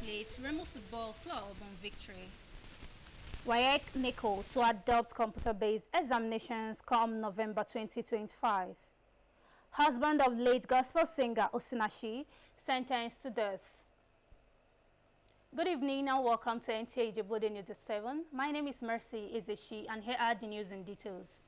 congratulates Remo Football Club on victory. WAEC NICO to adopt computer-based examinations come November 2025. Husband of late gospel singer Osinachi sentenced to death. Good evening and welcome to Nta Ijebu Ode News at 7. My name is Mercy Ezeshi and here are the news in details.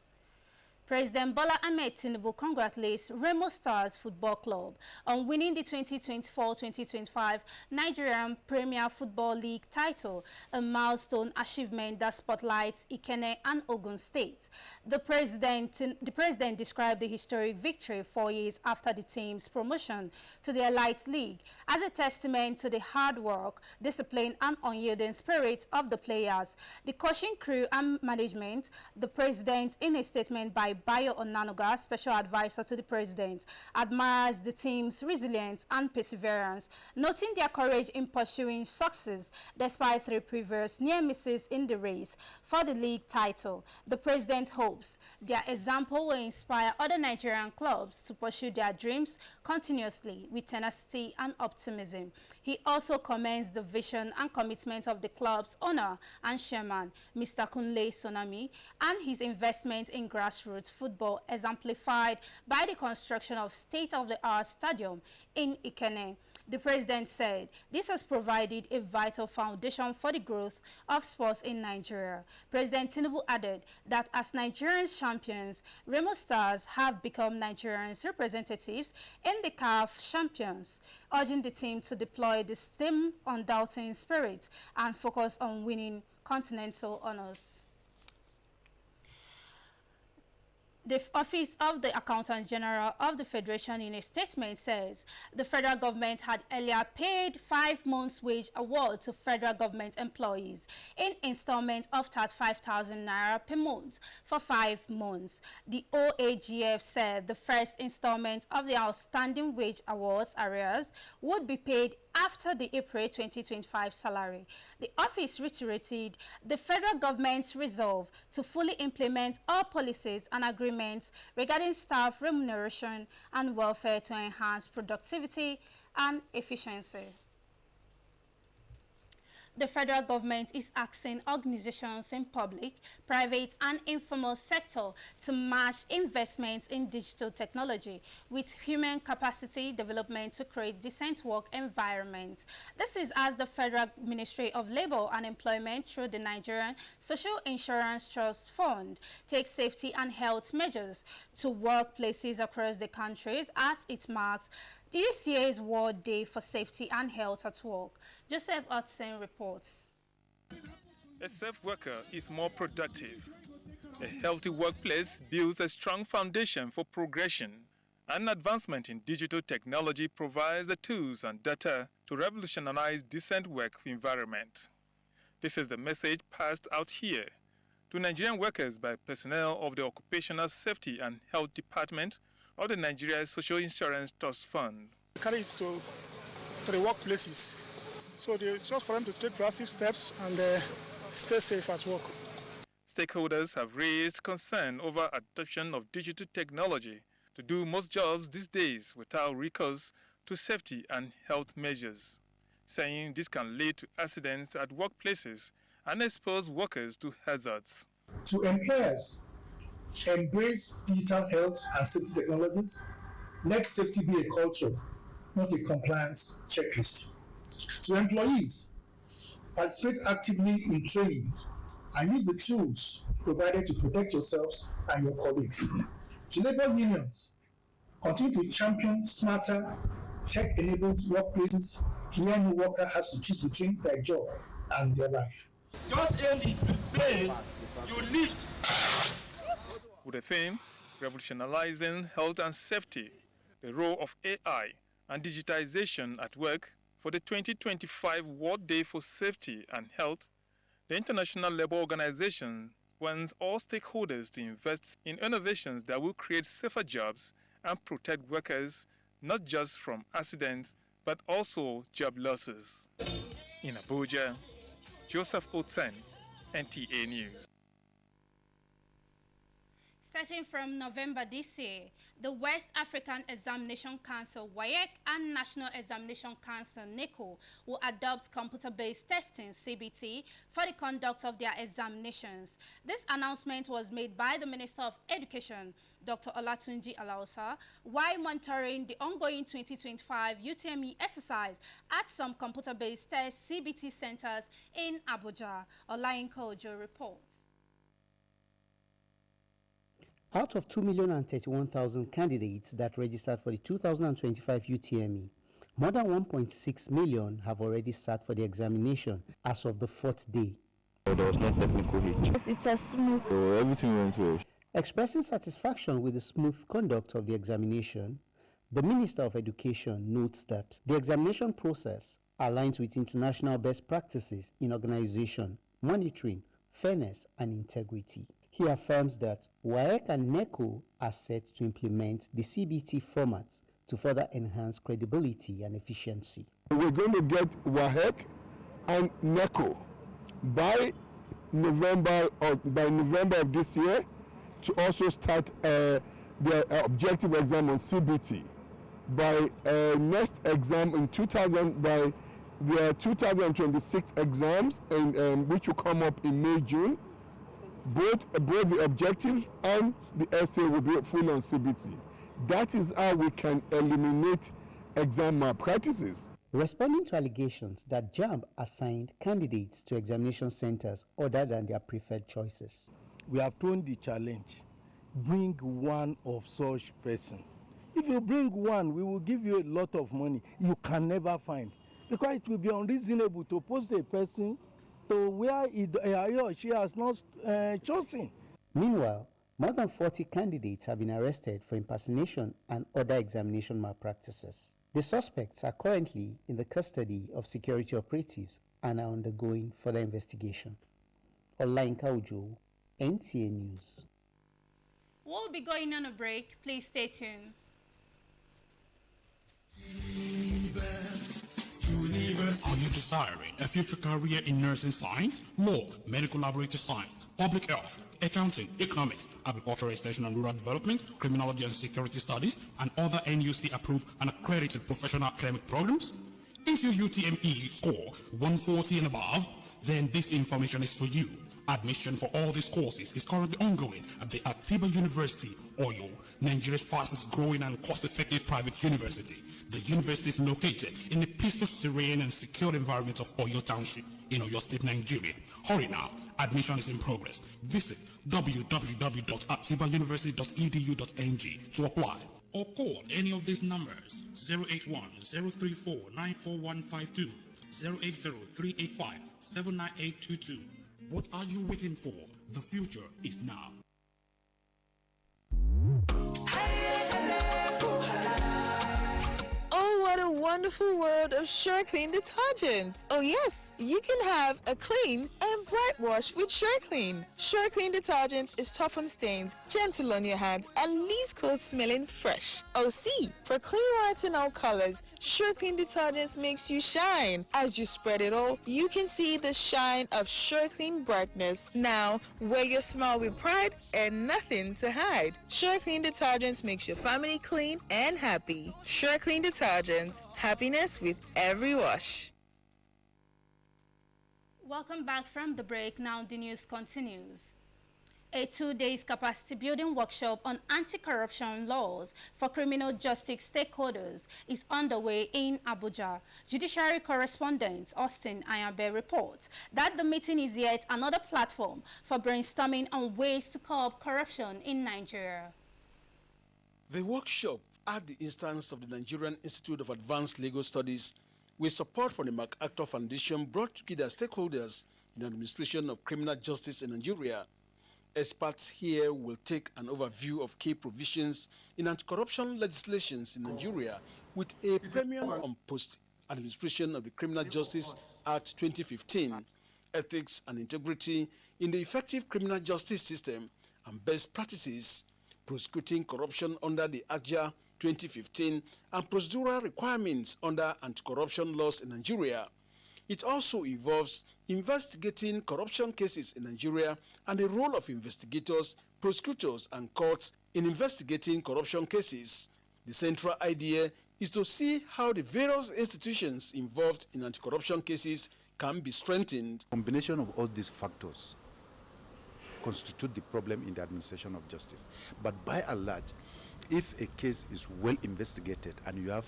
President Bola Ahmed Tinubu congratulates Remo Stars Football Club on winning the 2024-2025 Nigerian Premier Football League title, a milestone achievement that spotlights Ikenne and Ogun State. The president described the historic victory 4 years after the team's promotion to the Elite League as a testament to the hard work, discipline and unyielding spirit of the players, the coaching crew and management. The president, in a statement by Bayo Onanuga, special advisor to the president, admires the team's resilience and perseverance, noting their courage in pursuing success despite 3 previous near misses in the race for the league title. The president hopes their example will inspire other Nigerian clubs to pursue their dreams continuously with tenacity and optimism. He also commends the vision and commitment of the club's owner and chairman, Mr. Kunle Sonami, and his investment in grassroots football exemplified by the construction of state-of-the-art stadium in Ikenne. The president said this has provided a vital foundation for the growth of sports in Nigeria. President Tinubu added that as Nigerian champions, Remo Stars have become Nigerians' representatives in the CAF Champions, urging the team to deploy the same undoubting spirit and focus on winning continental honors. The Office of the Accountant General of the Federation in a statement says the federal government had earlier paid 5 months' wage award to federal government employees in installment of 35,000 naira per month for 5 months. The OAGF said the first installment of the outstanding wage awards arrears would be paid after the April 2025 salary. The office reiterated the federal government's resolve to fully implement all policies and agreements regarding staff remuneration and welfare to enhance productivity and efficiency. The federal government is asking organizations in public, private and informal sector to match investments in digital technology with human capacity development to create decent work environments. This is as the Federal Ministry of Labor and Employment through the Nigerian Social Insurance Trust Fund takes safety and health measures to workplaces across the country as it marks this year's World Day for Safety and Health at Work. Joseph Hudson reports. A safe worker is more productive. A healthy workplace builds a strong foundation for progression. And advancement in digital technology provides the tools and data to revolutionize decent work environment. This is the message passed out here to Nigerian workers by personnel of the Occupational Safety and Health Department of the Nigeria Social Insurance Trust Fund. Carry it to the workplaces. So it's just for them to take proactive steps and stay safe at work. Stakeholders have raised concern over adoption of digital technology to do most jobs these days without recourse to safety and health measures, saying this can lead to accidents at workplaces and expose workers to hazards. To employers, embrace digital health and safety technologies. Let safety be a culture, not a compliance checklist. To employees, participate actively in training and use the tools provided to protect yourselves and your colleagues. To labor unions, continue to champion smarter, tech-enabled workplaces where no worker has to choose between their job and their life. Just in the place you lift. With the theme, revolutionizing health and safety, the role of AI and digitization at work for the 2025 World Day for Safety and Health, the International Labour Organization wants all stakeholders to invest in innovations that will create safer jobs and protect workers not just from accidents but also job losses. In Abuja, Joseph Oten, NTA News. Starting from November this year, the West African Examination Council (WAEC) and National Examination Council (NECO) will adopt computer-based testing (CBT) for the conduct of their examinations. This announcement was made by the Minister of Education, Dr. Olatunji Alausa, while monitoring the ongoing 2025 UTME exercise at some computer-based test CBT centers in Abuja. Olayinka Ojo reports. Out of 2,031,000 candidates that registered for the 2025 UTME, more than 1.6 million have already sat for the examination as of the fourth day. There was no technical hitch. Yes, it's a smooth. So everything went well. Expressing satisfaction with the smooth conduct of the examination, the Minister of Education notes that the examination process aligns with international best practices in organization, monitoring, fairness, and integrity. He affirms that WAEC and NECO are set to implement the CBT formats to further enhance credibility and efficiency. We're going to get WAEC and NECO by November of this year to also start their objective exam on CBT. By next exam in by the 2026 exams, which will come up in May, June. Both the objectives and the essay will be full on CBT. That is how we can eliminate exam malpractices. Responding to allegations that JAMB assigned candidates to examination centers other than their preferred choices, we have thrown the challenge. Bring one of such persons. If you bring one, we will give you a lot of money you can never find. Because it will be unreasonable to post a person to where he or she has not chosen. Meanwhile, more than 40 candidates have been arrested for impersonation and other examination malpractices. The suspects are currently in the custody of security operatives and are undergoing further investigation. Olayinka Ojo, NTA News. We'll be going on a break. Please stay tuned. Are you desiring a future career in nursing science, law, medical laboratory science, public health, accounting, economics, agricultural extension and rural development, criminology and security studies, and other NUC-approved and accredited professional academic programs? If your UTME score 140 and above, then this information is for you. Admission for all these courses is currently ongoing at the Atiba University, Oyo, Nigeria's fastest growing and cost-effective private university. The university is located in the peaceful, serene, and secure environment of Oyo Township in Oyo State, Nigeria. Hurry now. Admission is in progress. Visit www.atibauniversity.edu.ng to apply or call any of these numbers: 081-034-94152, 080-385-79822. What are you waiting for? The future is now. Oh, what a wonderful world of Sure Clean detergent. Oh yes, you can have a clean and bright wash with Sure Clean. Sure Clean detergent is tough on stains, gentle on your hands, and leaves clothes smelling fresh. Oh see, for clean white and all colors, Sure Clean detergent makes you shine. As you spread it all, you can see the shine of Sure Clean brightness. Now, wear your smile with pride and nothing to hide. Sure Clean detergent makes your family clean and happy. Sure Clean detergent, happiness with every wash. Welcome back from the break. Now the news continues. A 2-day capacity building workshop on anti-corruption laws for criminal justice stakeholders is underway in Abuja. Judiciary correspondent Austin Ayabe reports that the meeting is yet another platform for brainstorming on ways to curb corruption in Nigeria. The workshop, at the instance of the Nigerian Institute of Advanced Legal Studies, with support from the MacArthur Foundation, brought together stakeholders in the administration of criminal justice in Nigeria. Experts here will take an overview of key provisions in anti-corruption legislations in Nigeria with a premium on post-administration of the Criminal Justice Act 2015, ethics and integrity in the effective criminal justice system, and best practices, prosecuting corruption under the AJA 2015 and procedural requirements under anti-corruption laws in Nigeria. It also involves investigating corruption cases in Nigeria and the role of investigators, prosecutors and courts in investigating corruption cases. The central idea is to see how the various institutions involved in anti-corruption cases can be strengthened. A combination of all these factors constitute the problem in the administration of justice. But by and large, if a case is well investigated and you have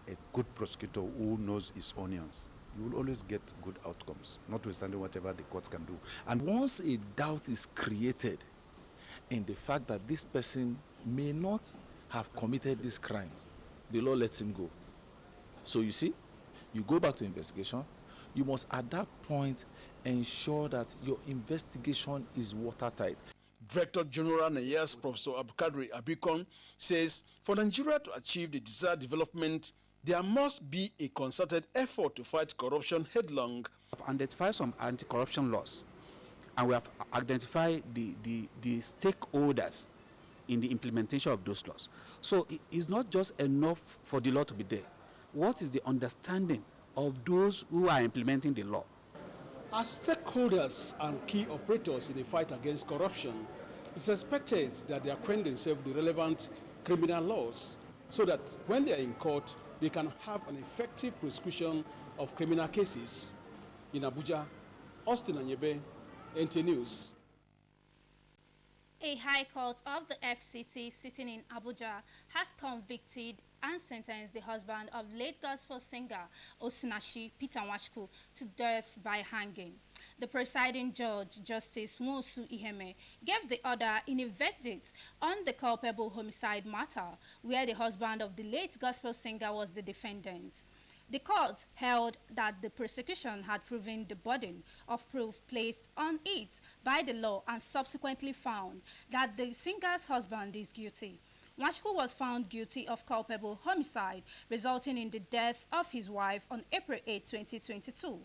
a good prosecutor who knows his onions, you will always get good outcomes, notwithstanding whatever the courts can do. And once a doubt is created in the fact that this person may not have committed this crime, the law lets him go. So you see, you go back to investigation. You must at that point ensure that your investigation is watertight. Director General NIAS Professor Abukadri Abikon says for Nigeria to achieve the desired development, there must be a concerted effort to fight corruption headlong. We have identified some anti-corruption laws, and we have identified the stakeholders in the implementation of those laws. So it's not just enough for the law to be there. What is the understanding of those who are implementing the law? As stakeholders and key operators in the fight against corruption, it's expected that they acquaint themselves with the relevant criminal laws so that when they are in court, they can have an effective prosecution of criminal cases. In Abuja, Austin Anyebe, NT News. A High Court of the FCT sitting in Abuja has convicted and sentenced the husband of late gospel singer Osinachi Peter Nwachukwu to death by hanging. The presiding judge, Justice Nta Ijebu, gave the order in a verdict on the culpable homicide matter, where the husband of the late gospel singer was the defendant. The court held that the prosecution had proven the burden of proof placed on it by the law and subsequently found that the singer's husband is guilty. Nwachukwu was found guilty of culpable homicide, resulting in the death of his wife on April 8, 2022.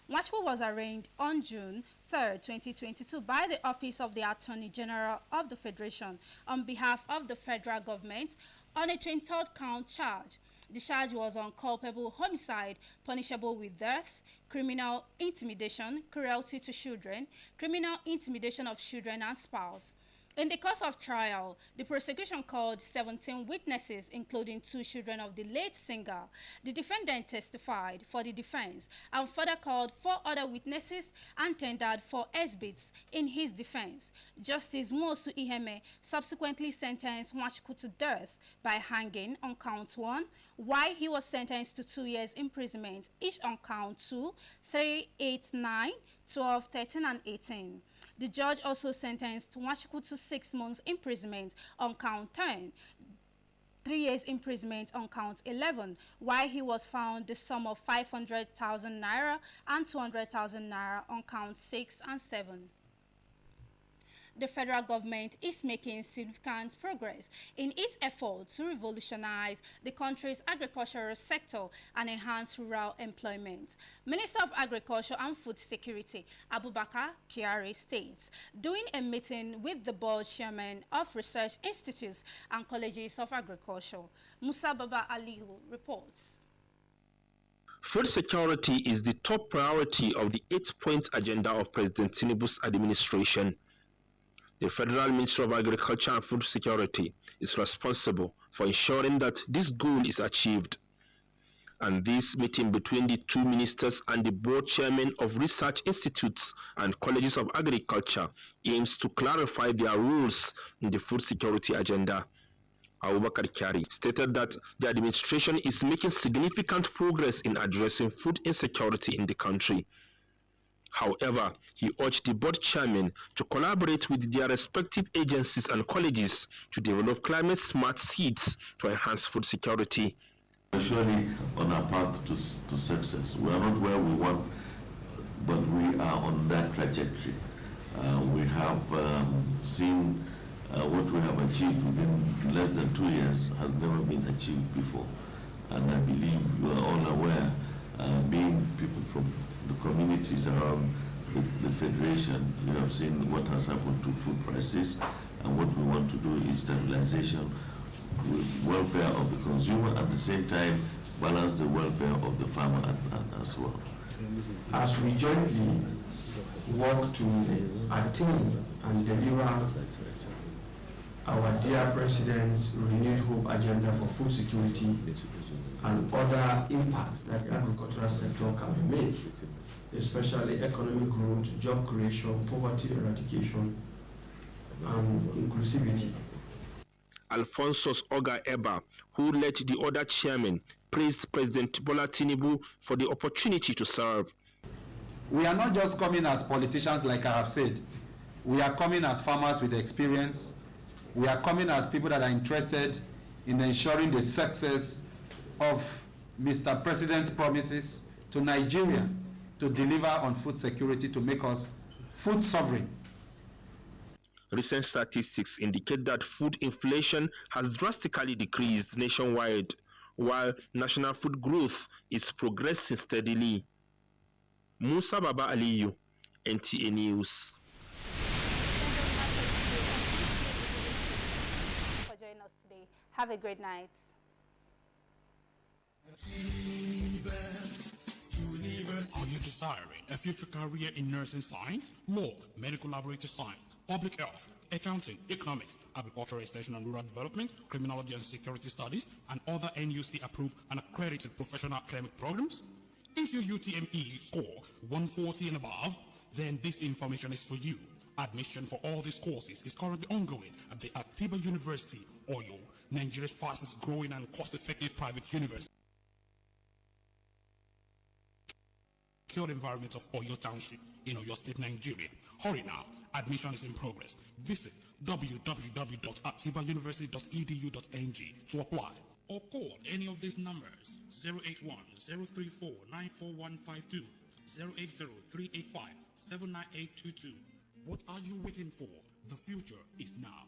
Nwachukwu was arraigned on June 3, 2022 by the Office of the Attorney General of the Federation on behalf of the federal government on a 23rd count charge. The charge was on culpable homicide, punishable with death, criminal intimidation, cruelty to children, criminal intimidation of children and spouse. In the course of trial, the prosecution called 17 witnesses, including 2 children of the late singer. The defendant testified for the defense and further called 4 other witnesses and tendered 4 exhibits in his defense. Justice Nta Ijebu subsequently sentenced Nwachukwu to death by hanging on count 1, while he was sentenced to 2 years imprisonment, each on count 2, 3, 8, 9, 12, 13, and 18. The judge also sentenced Nwachukwu to 6 months imprisonment on count 10, 3 years imprisonment on count 11, while he was found the sum of 500,000 naira and 200,000 naira on count 6 and 7. The federal government is making significant progress in its effort to revolutionize the country's agricultural sector and enhance rural employment. Minister of Agriculture and Food Security, Abubakar Kyari, states, during a meeting with the board chairman of research institutes and colleges of agriculture. Musa Baba Aliyu reports. Food security is the top priority of the 8-point agenda of President Tinubu's administration. The Federal Ministry of Agriculture and Food Security is responsible for ensuring that this goal is achieved. And this meeting between the 2 ministers and the board chairman of research institutes and colleges of agriculture aims to clarify their roles in the food security agenda. Abubakar Kyari stated that the administration is making significant progress in addressing food insecurity in the country. However, he urged the board chairman to collaborate with their respective agencies and colleges to develop climate-smart seeds to enhance food security. We're surely on our path to success. We are not where we want, but we are on that trajectory. We have seen what we have achieved within less than 2 years has never been achieved before. And I believe you are all aware, being people from the communities around the Federation, you have seen what has happened to food prices, and what we want to do is stabilization with welfare of the consumer, at the same time balance the welfare of the farmer as well. As we jointly work to attain and deliver our dear President's renewed hope agenda for food security and other impacts that the agricultural sector can be made, especially economic growth, job creation, poverty eradication, and inclusivity. Alphonsus Oga Eba, who led the other chairmen, praised President Bola Tinubu for the opportunity to serve. We are not just coming as politicians, like I have said. We are coming as farmers with experience. We are coming as people that are interested in ensuring the success of Mr. President's promises to Nigeria to deliver on food security, to make us food sovereign. Recent statistics indicate that food inflation has drastically decreased nationwide, while national food growth is progressing steadily. Musa Baba Aliyu, NTA News. For joining us today. Have a great night. Are you desiring a future career in nursing science, law, medical laboratory science, public health, accounting, economics, agricultural extension and rural development, criminology and security studies, and other NUC-approved and accredited professional academic programs? If your UTME score 140 and above, then this information is for you. Admission for all these courses is currently ongoing at the Atiba University, Oyo, Nigeria's fastest growing and cost-effective private university. Secure environment of Oyo Township in Oyo State, Nigeria. Hurry now. Admission is in progress. Visit www.atibauniversity.edu.ng to apply or call any of these numbers: 081-034-94152, 080-385-79822. What are you waiting for? The future is now.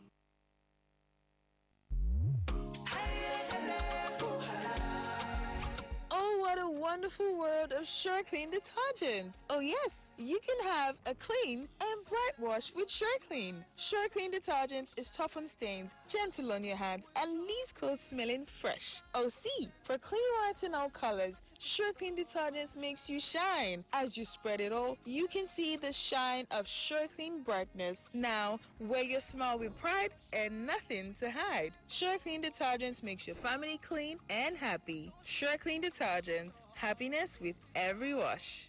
Oh, what a wonderful world of SureClean detergent. Oh yes, you can have a clean and bright wash with SureClean. SureClean detergent is tough on stains, gentle on your hands, and leaves clothes smelling fresh. Oh see, for clean white and all colors, SureClean detergent makes you shine. As you spread it all, you can see the shine of SureClean brightness. Now, wear your smile with pride and nothing to hide. SureClean detergent makes your family clean and happy. SureClean detergent, happiness with every wash.